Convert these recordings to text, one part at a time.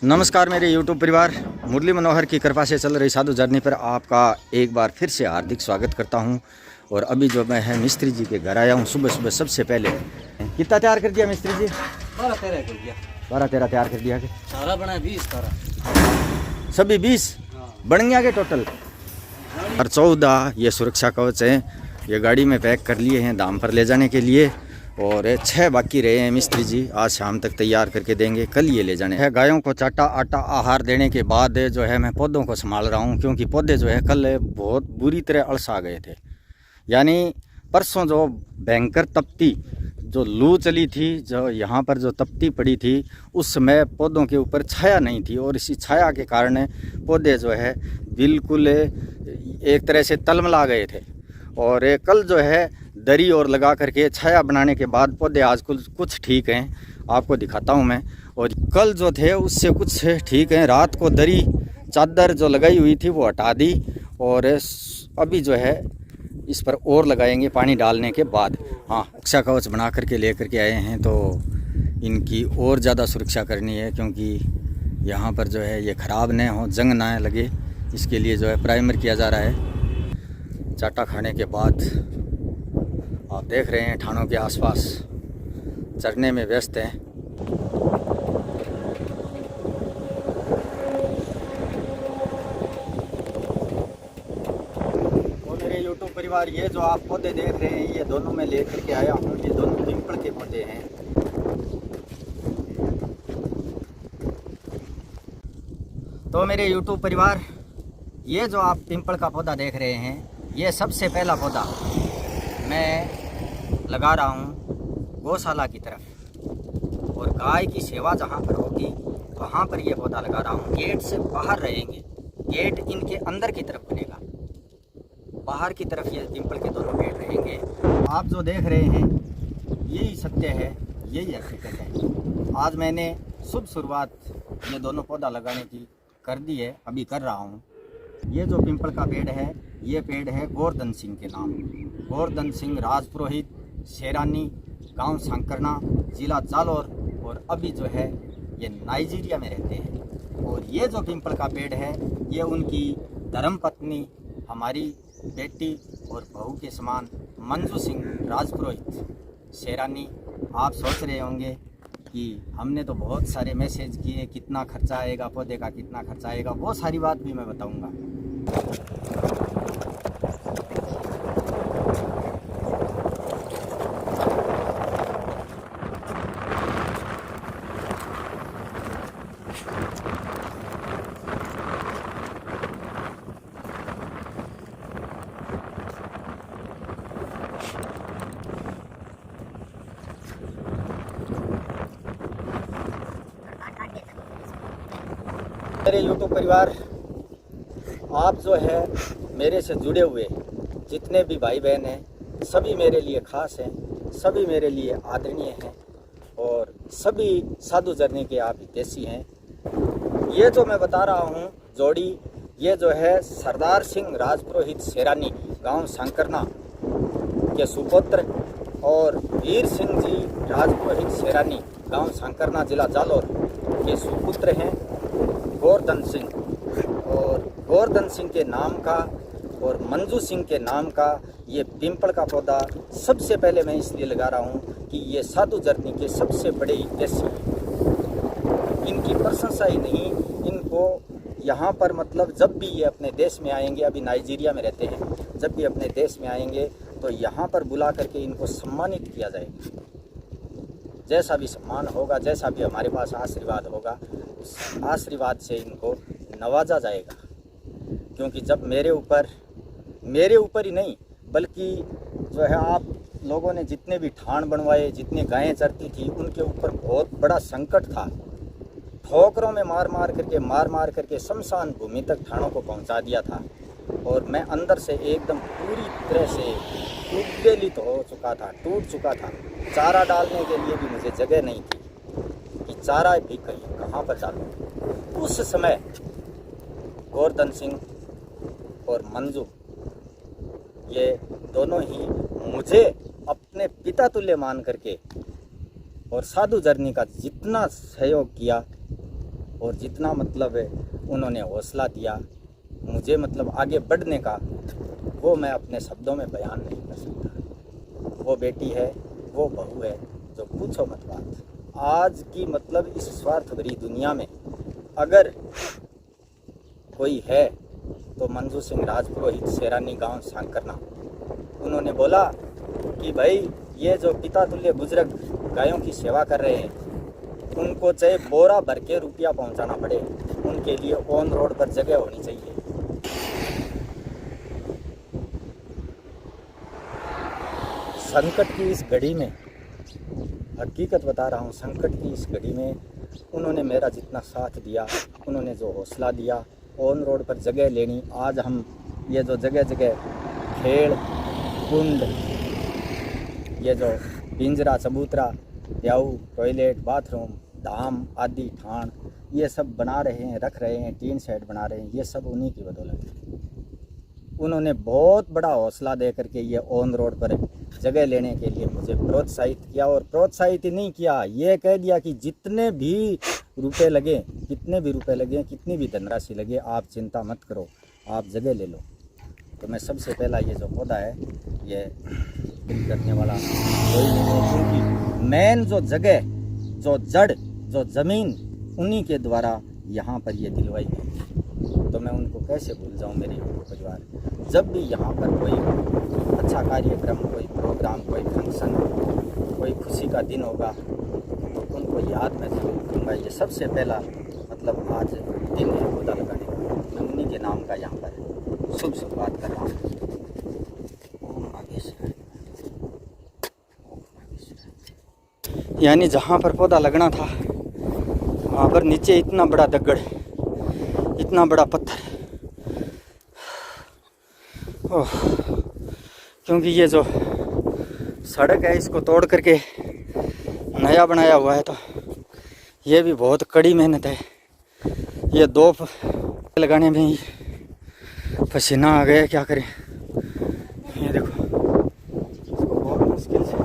नमस्कार मेरे YouTube परिवार, मुरली मनोहर की कृपा से चल रही साधु जर्नी पर आपका एक बार फिर से हार्दिक स्वागत करता हूं। और अभी जो मैं है मिस्त्री जी के घर आया हूं सुबह सुबह। सबसे पहले कितना तैयार कर दिया मिस्त्री जी? 12-13 कर दिया। 12-13 तैयार कर दिया। सारा बना 20 सारा, सभी 20 बन गया के टोटल। और 14 ये सुरक्षा कवच हैं, ये गाड़ी में पैक कर लिए हैं दाम पर ले जाने के लिए। और 6 बाकी रहे हैं, मिस्त्री जी आज शाम तक तैयार करके देंगे, कल ये ले जाने हैं। गायों को चाटा आटा आहार देने के बाद जो है मैं पौधों को संभाल रहा हूँ, क्योंकि पौधे जो है कल बहुत बुरी तरह अड़सा गए थे। यानी परसों जो भयंकर तपती जो लू चली थी, जो यहाँ पर जो तपती पड़ी थी, उस समय पौधों के ऊपर छाया नहीं थी और इसी छाया के कारण पौधे जो है बिल्कुल एक तरह से तलमला गए थे। और कल जो है दरी और लगा करके छाया बनाने के बाद पौधे आज कुछ ठीक हैं, आपको दिखाता हूं मैं। और कल जो थे उससे कुछ ठीक हैं। रात को दरी चादर जो लगाई हुई थी वो हटा दी और अभी जो है इस पर और लगाएंगे पानी डालने के बाद। हाँ, रक्षा कवच बना करके ले करके आए हैं, तो इनकी और ज़्यादा सुरक्षा करनी है, क्योंकि यहाँ पर जो है ये ख़राब न हो, जंग ना लगे, इसके लिए जो है प्राइमर किया जा रहा है। चाटा खाने के बाद आप देख रहे हैं ठाणों के आसपास चरने में व्यस्त हैं। और मेरे YouTube परिवार, ये जो आप पौधे देख रहे हैं ये दोनों मैं लेकर के आया हूँ। ये दोनों पिंपल के पौधे हैं। तो मेरे YouTube परिवार, ये जो आप पिंपल का पौधा देख रहे हैं, ये सबसे पहला पौधा मैं लगा रहा हूँ गौशाला की तरफ। और गाय की सेवा जहाँ पर होगी वहाँ पर ये पौधा लगा रहा हूँ। गेट से बाहर रहेंगे, गेट इनके अंदर की तरफ बनेगा, बाहर की तरफ ये पिंपल के दोनों पेड़ रहेंगे। आप जो देख रहे हैं यही सत्य है, यही हकीकत है। आज मैंने शुभ शुरुआत ये दोनों पौधा लगाने की कर दी है, अभी कर रहा हूँ। ये जो पिंपल का पेड़ है, ये पेड़ है गोवर्धन सिंह के नाम। गोवर्धन सिंह राजपुरोहित, शेरानी, गांव सांकरना, जिला जालौर, और अभी जो है ये नाइजीरिया में रहते हैं। और ये जो पिंपल का पेड़ है ये उनकी धर्मपत्नी, हमारी बेटी और बहू के समान मंजू सिंह राजपुरोहित शेरानी। आप सोच रहे होंगे कि हमने तो बहुत सारे मैसेज किए, कितना खर्चा आएगा पौधे का, कितना खर्चा आएगा, वो सारी बात भी मैं बताऊंगा। मेरे YouTube परिवार, आप जो है मेरे से जुड़े हुए जितने भी भाई बहन हैं, सभी मेरे लिए खास हैं, सभी मेरे लिए आदरणीय हैं और सभी साधु जर्नी के आप हितैषी हैं। ये जो मैं बता रहा हूँ जोड़ी, ये जो है सरदार सिंह राजपुरोहित शेरानी, गांव सांकरना के सुपुत्र, और वीर सिंह जी राजपुरोहित शेरानी, गांव सांकरना, जिला जालौर के सुपुत्र हैं गोवर्धन सिंह। और गोवर्धन सिंह के नाम का और मंजू सिंह के नाम का ये पिंपल का पौधा सबसे पहले मैं इसलिए लगा रहा हूँ कि ये साधु जर्नी के सबसे बड़े हितैषी हैं। इनकी प्रशंसा ही नहीं, इनको यहाँ पर मतलब जब भी ये अपने देश में आएंगे, अभी नाइजीरिया में रहते हैं, जब भी अपने देश में आएंगे तो यहाँ पर बुला करके इनको सम्मानित किया जाएगा। जैसा भी सम्मान होगा, जैसा भी हमारे पास आशीर्वाद होगा, उस आशीर्वाद से इनको नवाजा जाएगा। क्योंकि जब मेरे ऊपर ही नहीं बल्कि जो है आप लोगों ने जितने भी ठाण बनवाए, जितने गायें चरती थी, उनके ऊपर बहुत बड़ा संकट था। ठोकरों में मार मार करके शमशान भूमि तक ठाणों को पहुंचा दिया था। और मैं अंदर से एकदम पूरी तरह से उद्वेलित हो चुका था, टूट चुका था। चारा डालने के लिए भी मुझे जगह नहीं थी कि चारा भी कहाँ पर डालूं। उस समय गोवर्धन सिंह और मंजू, ये दोनों ही मुझे अपने पिता तुल्य मान करके और साधु जर्नी का जितना सहयोग किया और जितना मतलब है उन्होंने हौसला दिया मुझे मतलब आगे बढ़ने का, वो मैं अपने शब्दों में बयान नहीं कर सकता। वो बेटी है, वो बहू है, जो पूछो मत बात। आज की मतलब इस स्वार्थ भरी दुनिया में अगर कोई है तो मंजू सिंह राजपुरोहित, सेरानी गांव सांकरना। उन्होंने बोला कि भाई ये जो पिता तुल्य बुजुर्ग गायों की सेवा कर रहे हैं, उनको चाहे बोरा भर के रुपया पहुंचाना पड़े, उनके लिए ऑन रोड पर जगह होनी चाहिए। संकट की इस घड़ी में, हकीकत बता रहा हूँ, संकट की इस घड़ी में उन्होंने मेरा जितना साथ दिया, उन्होंने जो हौसला दिया, ऑन रोड पर जगह लेनी। आज हम ये जो जगह जगह खेल कुंड, ये जो पिंजरा, चबूतरा, ब्याऊ, टॉयलेट, बाथरूम, धाम आदि ठाण, ये सब बना रहे हैं, रख रहे हैं, टीन सेट बना रहे हैं, ये सब उन्हीं की बदौलत है। उन्होंने बहुत बड़ा हौसला दे करके ये ऑन रोड पर जगह लेने के लिए मुझे प्रोत्साहित किया। और प्रोत्साहित ही नहीं किया, ये कह दिया कि जितने भी रुपए लगे, कितने भी रुपए लगे, कितनी भी धनराशि लगे, आप चिंता मत करो, आप जगह ले लो। तो मैं सबसे पहला ये जो पौधा है, ये करने वाला कोई नहीं है, क्योंकि मेन जो जगह, जो जड़, जो ज़मीन, उन्हीं के द्वारा यहाँ पर ये दिलवाई गई। तो मैं उनको कैसे भूल जाऊँ, मेरे परिवार। जब भी यहाँ पर कोई अच्छा कार्यक्रम, कोई प्रोग्राम, कोई फंक्शन, कोई खुशी का दिन होगा, तो उनको याद मैं जरूर करूँगा। ये सबसे पहला मतलब आज दिन है पौधा लगाने का, मैं उन्हीं के नाम का यहाँ पर शुरुआत कर रहा हूँ। यानी जहाँ पर पौधा लगना था, वहाँ पर नीचे इतना बड़ा दगड़, इतना बड़ा पत्थर, ओह, क्योंकि ये जो सड़क है इसको तोड़ करके नया बनाया हुआ है, तो ये भी बहुत कड़ी मेहनत है। ये 2 लगाने में ही पसीना आ गया, क्या करें। ये देखो, इसको बहुत मुश्किल से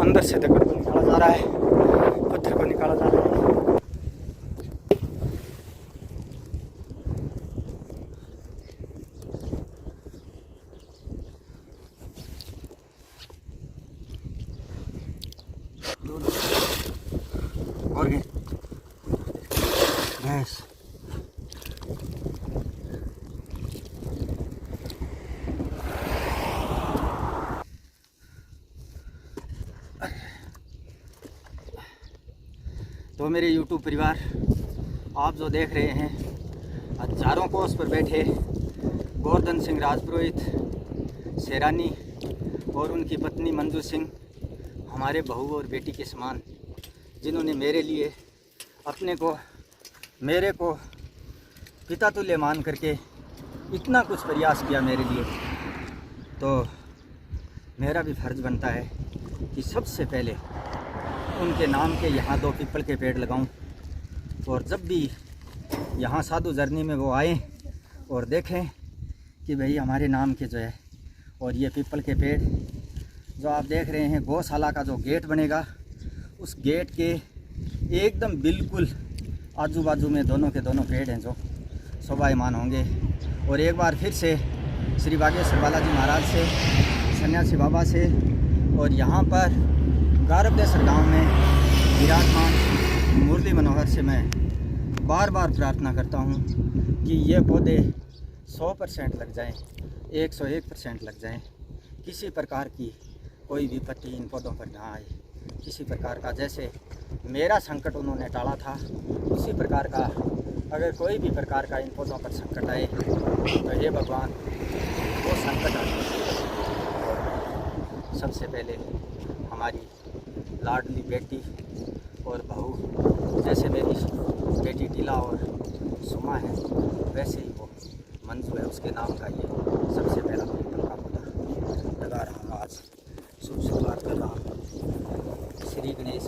अंदर से दगड़ को निकाला जा रहा है, पत्थर को निकाला जा रहा है। और ये भैंस, तो मेरे YouTube परिवार, आप जो देख रहे हैं, हजारों कोस पर बैठे गोवर्धन सिंह राजपुरोहित, सेरानी, और उनकी पत्नी मंजू सिंह, हमारे बहू और बेटी के समान, जिन्होंने मेरे लिए अपने को, मेरे को पिता तुल्य मान करके इतना कुछ प्रयास किया मेरे लिए, तो मेरा भी फर्ज बनता है कि सबसे पहले उनके नाम के यहाँ 2 पीपल के पेड़ लगाऊं। और जब भी यहाँ साधु जर्नी में वो आए और देखें कि भाई हमारे नाम के जो है, और ये पीपल के पेड़ जो आप देख रहे हैं, गौशाला का जो गेट बनेगा, उस गेट के एकदम बिल्कुल आजू बाजू में दोनों के दोनों पेड़ हैं जो शोभायमान होंगे। और एक बार फिर से श्री बागेश्वर बालाजी महाराज से, सन्यासी बाबा से, और यहाँ पर गारबदेसर गांव में विराजमान मुरली मनोहर से मैं बार बार प्रार्थना करता हूँ कि ये पौधे 100% लग जाएं, 101% लग जाएं, किसी प्रकार की कोई विपत्ति इन पौधों पर ना आए। किसी प्रकार का, जैसे मेरा संकट उन्होंने टाला था, उसी प्रकार का अगर कोई भी प्रकार का इन पौधों पर संकट आए तो हे भगवान वो संकट आए। सबसे पहले हमारी लाडली बेटी और बहू, जैसे मेरी बेटी टीला और सुमा है, वैसे ही वो मंजू है, उसके नाम का ये सबसे पहला पीपल का पौधा लगा रहा हूँ। आज शुरुआत कर रहा हूँ। श्री गणेश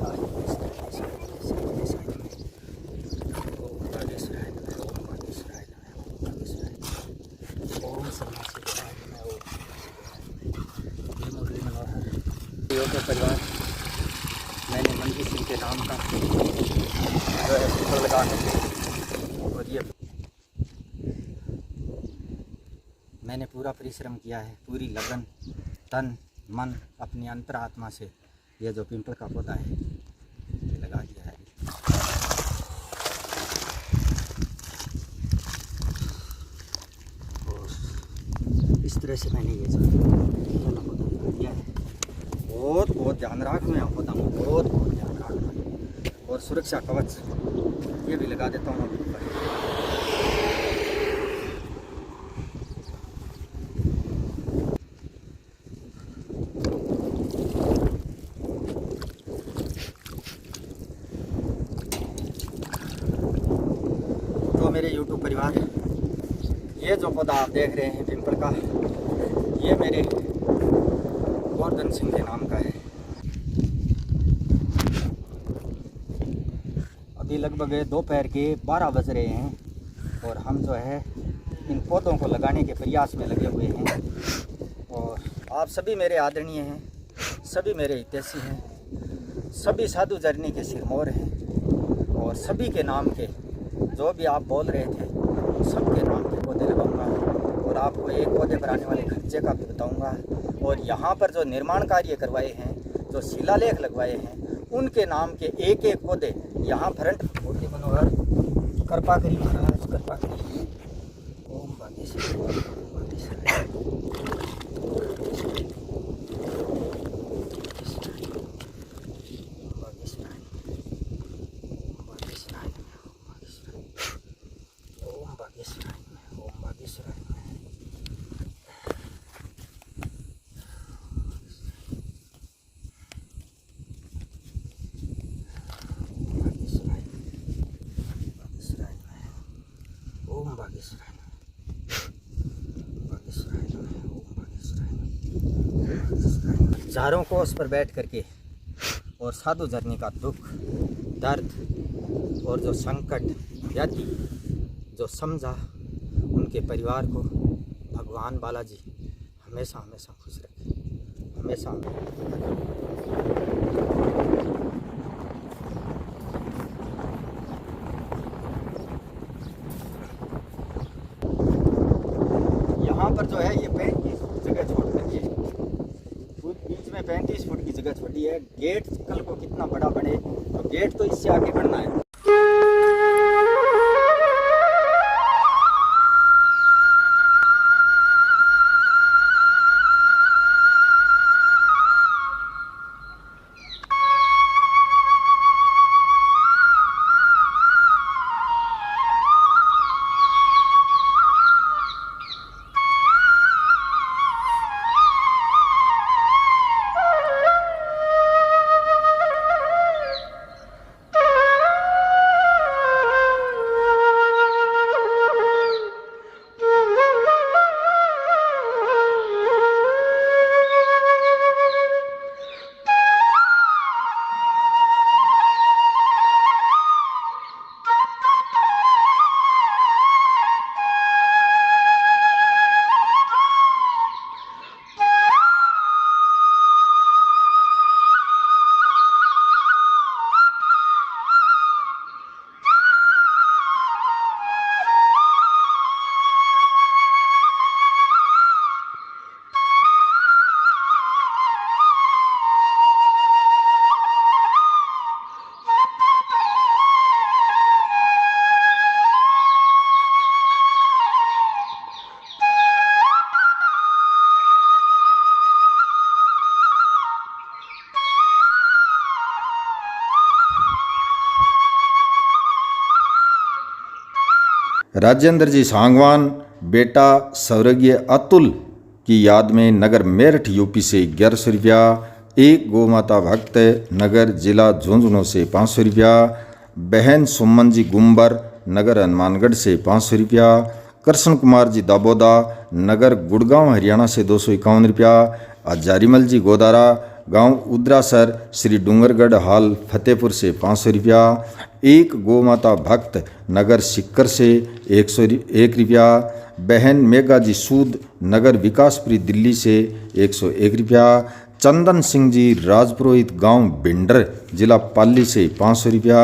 परिवार, मैंने मंजू सिंह के नाम का जो है पिंपल लगा है। और ये मैंने पूरा परिश्रम किया है, पूरी लगन, तन मन, अपनी अंतरात्मा से ये जो पिंपल का पौधा है ये लगा दिया है। और इस तरह से मैंने ये जो पौधा लगा दिया है। बहुत बहुत ध्यान रखना है पौधा में, बहुत बहुत ध्यान रखना है। और सुरक्षा कवच ये भी लगा देता हूँ अभी ऊपर। तो मेरे YouTube परिवार, ये जो पौधा आप देख रहे हैं पिंपल का, ये मेरे गोवर्धन सिंह के नाम का है। अभी लगभग दोपहर के 12 बज रहे हैं और हम जो है इन पौधों को लगाने के प्रयास में लगे हुए हैं। और आप सभी मेरे आदरणीय हैं, सभी मेरे हितैषी हैं, सभी साधु जर्नी के सिरमौर हैं। और सभी के नाम के जो भी आप बोल रहे थे सबके नाम के पौधे लगाऊंगा। और आपको एक पौधे पर आने वाले खर्चे का भी बताऊंगा। और यहाँ पर जो निर्माण कार्य करवाए हैं, जो शिलालेख लगवाए हैं, उनके नाम के एक एक पौधे यहाँ फ्रंट मूर्ति मनोहर कृपा करी महाराज, कृपा करी। ओम बागेश्वर चारों कोस पर बैठ करके और साधु जर्नी का दुख, दर्द और जो संकट व्याधि जो समझा, उनके परिवार को भगवान बालाजी हमेशा हमेशा खुश रखे, हमेशा। यहाँ पर जो है ये 35 जगह छोड़ करके बीच में 35 फुट की जगह छोड़ी है। गेट कल को कितना बड़ा बने, तो गेट तो इससे आगे बढ़ना है। राजेंद्र जी सांगवान बेटा स्वर्गीय अतुल की याद में नगर मेरठ यूपी से 1100 रुपया, एक गौ माता भक्त नगर जिला झुंझुनू से 500 रुपया, बहन सुमन जी गुम्बर नगर हनुमानगढ़ से 500 रुपया, कृष्ण कुमार जी दाबोदा नगर गुड़गांव हरियाणा से 251 रुपया, हजारीमल जी गोदारा गांव उद्रासर श्री डूंगरगढ़ हाल फतेहपुर से 500 रुपया, एक गौ माता भक्त नगर सिक्कर से 101 रुपया, बहन मेघा जी सूद नगर विकासपुरी दिल्ली से 101 रुपया, चंदन सिंह जी राजपुरोहित गांव भिंडर जिला पाली से 500 रुपया,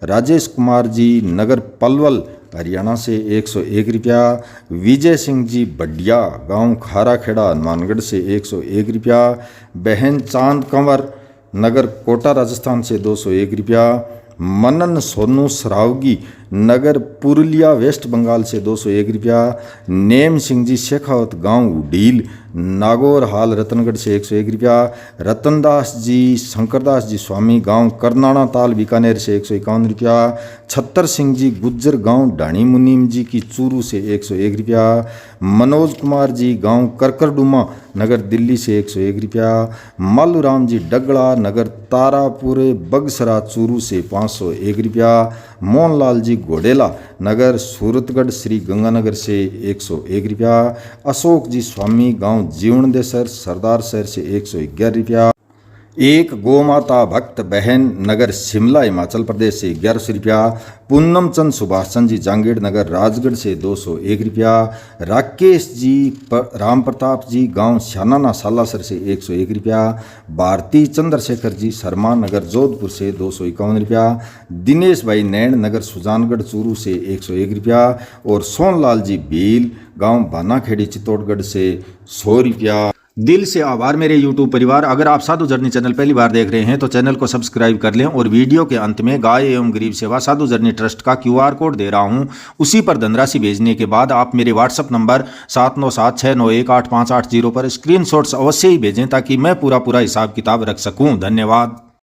राजेश कुमार जी नगर पलवल हरियाणा से 101 रुपया, विजय सिंह जी बडिया गांव खारा खेड़ा हनुमानगढ़ से 101 रुपया, बहन चांद कंवर नगर कोटा राजस्थान से 201 रुपया, मनन सोनू सरावगी नगर पुरुलिया वेस्ट बंगाल से 201 रुपया, नेम सिंह जी शेखावत गांव उडील नागौर हाल रतनगढ़ से 101 रुपया, रतनदास जी शंकरदास जी स्वामी गांव करनाणा ताल बीकानेर से 151 रुपया, छत्तर सिंह जी गुज्जर गांव ढाणी मुनीम जी की चूरू से 101 रुपया, मनोज कुमार जी गांव करकरडुमा नगर दिल्ली से 101 रुपया, मालूराम जी डगड़ा नगर तारापुर बगसरा चूरू से 501 रुपया, मोहनलाल जी घोडेला नगर सूरतगढ़ श्री गंगानगर से 101 रुपया, अशोक जी स्वामी गांव जीवनदेसर सरदार शहर से 111 रुपया, एक गोमाता भक्त बहन नगर शिमला हिमाचल प्रदेश से 1100 रुपया, पूनम चंद सुभाष चंद जी जांगीड़ नगर राजगढ़ से 201 रुपया, राकेश जी राम प्रताप जी गांव श्यानाना सालासर से 101 रुपया, भारती चंद्रशेखर जी शर्मा नगर जोधपुर से 251 रुपया, दिनेश भाई नैन नगर सुजानगढ़ चूरू से 101 रुपया और सोनलाल जी भील गांव भानाखेड़ी चित्तौड़गढ़ से 100 रुपया। दिल से आभार मेरे YouTube परिवार। अगर आप साधु जर्नी चैनल पहली बार देख रहे हैं तो चैनल को सब्सक्राइब कर लें और वीडियो के अंत में गाय एवं गरीब सेवा साधु जर्नी ट्रस्ट का QR कोड दे रहा हूं, उसी पर धनराशि भेजने के बाद आप मेरे WhatsApp नंबर 7976918580 पर स्क्रीनशॉट्स अवश्य ही भेजें ताकि मैं पूरा हिसाब किताब रख सकूं। धन्यवाद।